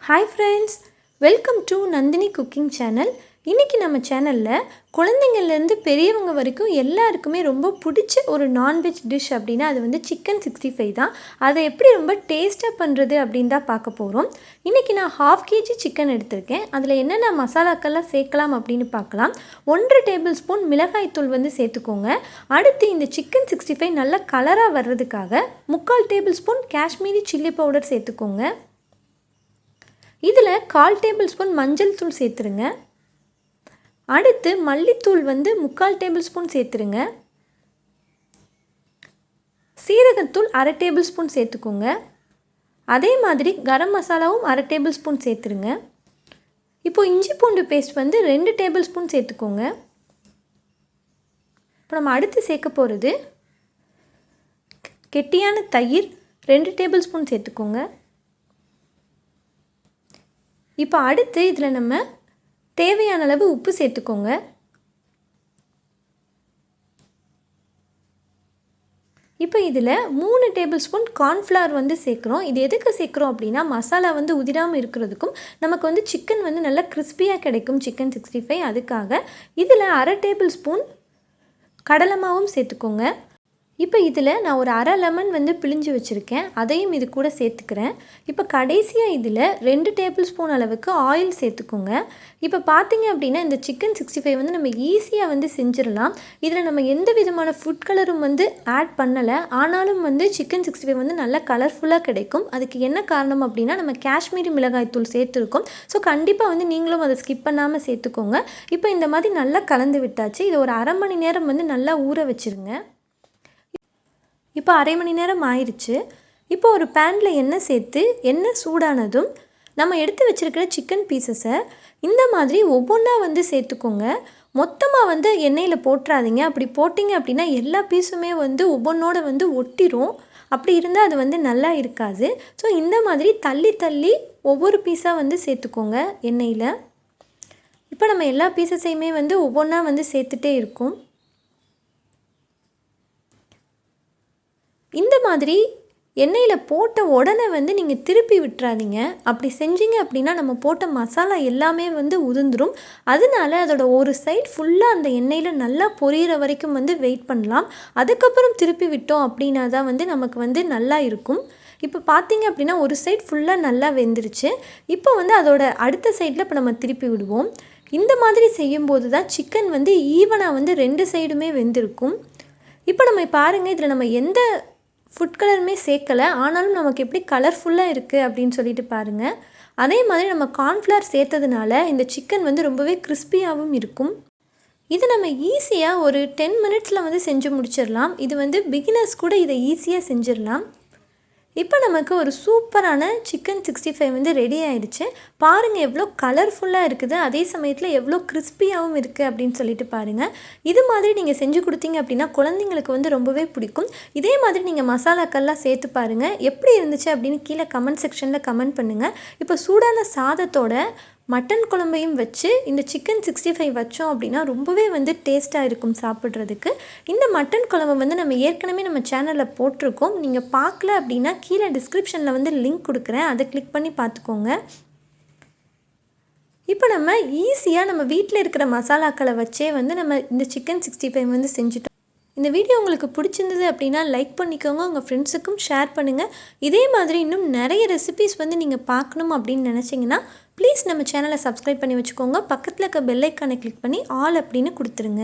Hi friends, welcome to Nandini cooking channel. இன்னைக்கு நம்ம சேனல்ல குழந்தைங்கள்ல இருந்து பெரியவங்க வரைக்கும் எல்லாருக்குமே ரொம்ப பிடிச்ச ஒரு நான்வெஜ் டிஷ் அப்படினா அது வந்து chicken 65 தான். அதை எப்படி ரொம்ப டேஸ்டா பண்றது அப்படினு தான் பார்க்க போறோம். இன்னைக்கு நான் 1/2 kg chicken எடுத்துர்க்கேன். அதுல என்னென்ன மசாலாக்கள் சேர்க்கலாம் அப்படினு பார்க்கலாம். 1 டேபிள்ஸ்பூன் மிளகாய் தூள் வந்து சேர்த்துக்கோங்க. அடுத்து இந்த chicken 65 நல்ல கலரா வர்றதுக்காக 1/4 டேபிள்ஸ்பூன் காஷ்மீரி சில்லி பவுடர் சேர்த்துக்கோங்க. இதில் 1/4 டேபிள்ஸ்பூன் மஞ்சள் தூள் சேர்த்துருங்க. அடுத்து மல்லித்தூள் வந்து 1/4 டேபிள்ஸ்பூன் சேர்த்துருங்க. சீரகத்தூள் 1/2 டேபிள்ஸ்பூன் சேர்த்துக்கோங்க. அதே மாதிரி கரம் மசாலாவும் 1/2 டேபிள்ஸ்பூன் சேர்த்துருங்க. இப்போ இஞ்சி பூண்டு பேஸ்ட் வந்து 2 டேபிள்ஸ்பூன் சேர்த்துக்கோங்க. இப்போ நம்ம அடுத்து சேர்க்க போகிறது கெட்டியான தயிர் 2 டேபிள்ஸ்பூன் சேர்த்துக்கோங்க. இப்போ அடுத்து இதில் நம்ம தேவையான அளவு உப்பு சேர்த்துக்கோங்க. இப்போ இதில் 3 டேபிள்ஸ்பூன் கார்ன்ஃப்ளவர் வந்து சேர்க்குறோம். இது எதுக்கு சேர்க்குறோம் அப்படின்னா மசாலா வந்து உதிராமல் இருக்கிறதுக்கும் நமக்கு வந்து சிக்கன் வந்து நல்லா கிறிஸ்பியாக கிடைக்கும் chicken 65 அதுக்காக. இதில் 1/2 டேபிள்ஸ்பூன் கடலை மாவும் சேர்த்துக்கோங்க. இப்போ இதில் நான் ஒரு 1/2 லெமன் வந்து பிழிஞ்சு வச்சுருக்கேன், அதையும் இது கூட சேர்த்துக்கிறேன். இப்போ கடைசியாக இதில் 2 டேபிள்ஸ்பூன் அளவுக்கு ஆயில் சேர்த்துக்கோங்க. இப்போ பார்த்தீங்க அப்படின்னா இந்த chicken 65 வந்து நம்ம ஈஸியாக வந்து செஞ்சிடலாம். இதில் நம்ம எந்த விதமான ஃபுட் கலரும் வந்து ஆட் பண்ணலை, ஆனாலும் வந்து chicken 65 வந்து நல்லா கலர்ஃபுல்லாக கிடைக்கும். அதுக்கு என்ன காரணம் அப்படின்னா நம்ம காஷ்மீரி மிளகாய் தூள் சேர்த்துருக்கோம். ஸோ கண்டிப்பாக வந்து நீங்களும் அதை ஸ்கிப் பண்ணாமல் சேர்த்துக்கோங்க. இப்போ இந்த மாதிரி நல்லா கலந்து விட்டாச்சு. இதை ஒரு 1/2 மணி நேரம் வந்து நல்லா ஊற வச்சுருங்க. இப்போ 1/2 மணி நேரம் ஆயிடுச்சு. இப்போ ஒரு பேனில் எண்ணெய் சேர்த்து எண்ணெய் சூடானதும் நம்ம எடுத்து வச்சுருக்கிற சிக்கன் பீசஸை இந்த மாதிரி ஒவ்வொன்றா வந்து சேர்த்துக்கோங்க. மொத்தமாக வந்து எண்ணெயில் போட்டுறாதீங்க. அப்படி போட்டிங்க அப்படின்னா எல்லா பீஸுமே வந்து ஒவ்வொன்றோட வந்து ஒட்டிரும். அப்படி இருந்தால் அது வந்து நல்லா இருக்காது. ஸோ இந்த மாதிரி தள்ளி தள்ளி ஒவ்வொரு பீஸாக வந்து சேர்த்துக்கோங்க எண்ணெயில். இப்போ நம்ம எல்லா பீசஸையுமே வந்து ஒவ்வொன்றா வந்து சேர்த்துட்டே இருக்கோம். இந்த மாதிரி எண்ணெயில் போட்ட உடனே வந்து நீங்கள் திருப்பி விட்டுறாதீங்க. அப்படி செஞ்சீங்க அப்படின்னா நம்ம போட்ட மசாலா எல்லாமே வந்து உதிர்ந்துடும். அதனால அதோட ஒரு சைடு ஃபுல்லாக அந்த எண்ணெயில் நல்லா பொரியிற வரைக்கும் வந்து வெயிட் பண்ணலாம். அதுக்கப்புறம் திருப்பி விட்டோம் அப்படின்னா தான் வந்து நமக்கு வந்து நல்லா இருக்கும். இப்போ பார்த்தீங்க அப்படின்னா ஒரு சைடு ஃபுல்லாக நல்லா வெந்துருச்சு. இப்போ வந்து அதோட அடுத்த சைடில் இப்போ நம்ம திருப்பி விடுவோம். இந்த மாதிரி செய்யும்போது தான் சிக்கன் வந்து ஈவனாக வந்து 2 சைடுமே வெந்திருக்கும். இப்போ நம்ம பாருங்கள், இதில் நம்ம எந்த ஃபுட் கலருமே சேர்க்கலை, ஆனாலும் நமக்கு எப்படி கலர்ஃபுல்லாக இருக்குது அப்படின்னு சொல்லிட்டு பாருங்கள். அதே மாதிரி நம்ம கார்ன்ஃப்ளவர் சேர்த்ததுனால இந்த சிக்கன் வந்து ரொம்பவே கிறிஸ்பியாகவும் இருக்கும். இது நம்ம ஈஸியாக ஒரு 10 மினிட்ஸில் வந்து செஞ்சு முடிச்சிடலாம். இது வந்து பிகினர்ஸ் கூட இதை ஈஸியாக செஞ்சிடலாம். இப்போ நமக்கு ஒரு சூப்பரான chicken 65 வந்து ரெடி ஆயிடுச்சு. பாருங்கள் எவ்வளோ கலர்ஃபுல்லாக இருக்குது, அதே சமயத்தில் எவ்வளோ கிறிஸ்பியாகவும் இருக்குது அப்படின்னு சொல்லிட்டு பாருங்கள். இது மாதிரி நீங்கள் செஞ்சு கொடுத்தீங்க அப்படின்னா குழந்தைங்களுக்கு வந்து ரொம்பவே பிடிக்கும். இதே மாதிரி நீங்கள் மசாலாக்கள்லாம் சேர்த்து பாருங்கள். எப்படி இருந்துச்சு அப்படின்னு கீழே கமெண்ட் செக்ஷனில் கமெண்ட் பண்ணுங்கள். இப்போ சூடான சாதத்தோட மட்டன் குழம்பையும் வச்சு இந்த chicken 65 வச்சோம் அப்படின்னா ரொம்பவே வந்து டேஸ்ட்டாக இருக்கும் சாப்பிட்றதுக்கு. இந்த மட்டன் குழம்பு வந்து நம்ம ஏற்கனவே நம்ம சேனலில் போட்டிருக்கோம். நீங்கள் பார்க்கல அப்படின்னா கீழே டிஸ்கிரிப்ஷனில் வந்து லிங்க் கொடுக்குறேன், அதை கிளிக் பண்ணி பார்த்துக்கோங்க. இப்போ நம்ம ஈஸியாக நம்ம வீட்டில் இருக்கிற மசாலாக்களை வச்சே வந்து நம்ம இந்த chicken 65 வந்து செஞ்சுட்டோம். இந்த வீடியோ உங்களுக்கு பிடிச்சிருந்தது அப்படின்னா லைக் பண்ணிக்கோங்க, உங்கள் ஃப்ரெண்ட்ஸுக்கும் ஷேர் பண்ணுங்கள். இதே மாதிரி இன்னும் நிறைய ரெசிபீஸ் வந்து நீங்கள் பார்க்கணும் அப்படின்னு நினச்சிங்கன்னா ப்ளீஸ் நம்ம சேனலை சப்ஸ்கிரைப் பண்ணி வச்சுக்கோங்க. பக்கத்தில் இருக்க பெல் ஐக்கானை கிளிக் பண்ணி ஆல் அப்படின்னு கொடுத்துருங்க.